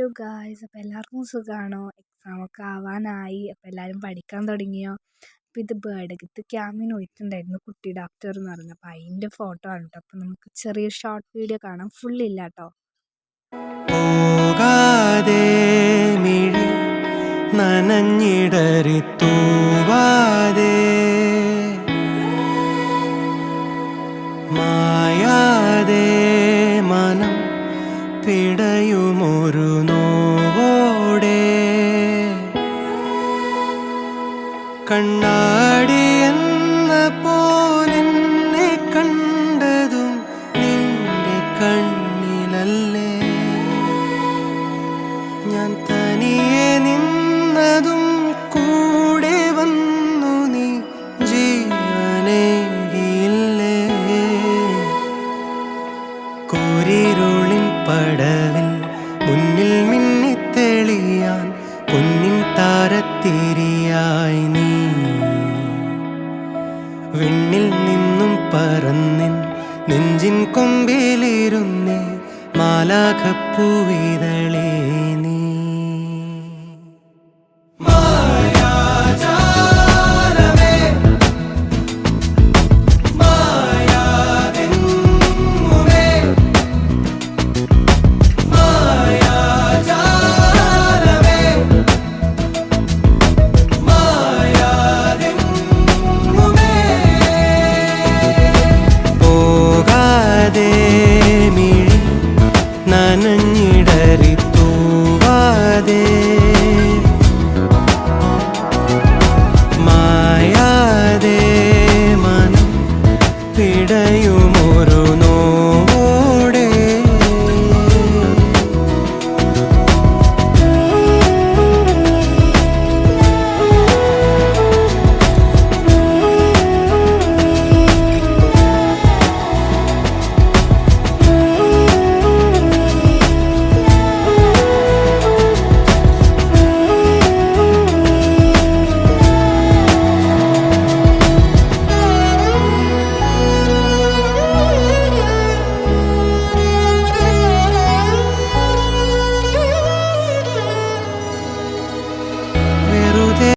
Hello guys, അപ്പോൾ എല്ലാവർക്കും സുഖമാണോ? എക്സാമൊക്കെ ആവാനായി. അപ്പോൾ എല്ലാവരും പഠിക്കാൻ തുടങ്ങിയോ? അപ്പോൾ ഇത് ബേർഡ് ഇത് ക്യാമിന് പോയിട്ടുണ്ടായിരുന്നു കുട്ടി ഡോക്ടർ എന്ന് പറഞ്ഞു. അപ്പോൾ അതിൻ്റെ ഫോട്ടോ ആണ് കേട്ടോ. അപ്പോൾ നമുക്ക് ചെറിയ ഷോർട്ട് വീഡിയോ കാണാം, ഫുള്ളില്ല കേട്ടോ. പോകാതെ മിഴി നനഞ്ഞിടറി തൂവാതെ മായാതെ മനം പിടയുമൊരു നോവോടെ കണ്ണാടി എന്ന പോലെന്നെ കണ്ടതും നിന്റെ കണ്ണിലല്ലേ, ഞാൻ തനിയെ നിന്നതും കൂടെ വന്നു നീ ജീവനേകിയില്ലേ. കൂരിരുളിൻ പടവിൽ മുന്നിൽ മിന്നിത്തെളിയാൻ പൊന്നിൻ താരത്തിരിയായി നീ വിണ്ണിൽ നിന്നും പറന്നിൻ നെഞ്ചിൻ കൊമ്പിലിരുന്നേ മാലാഖപ്പൂവിതളേ.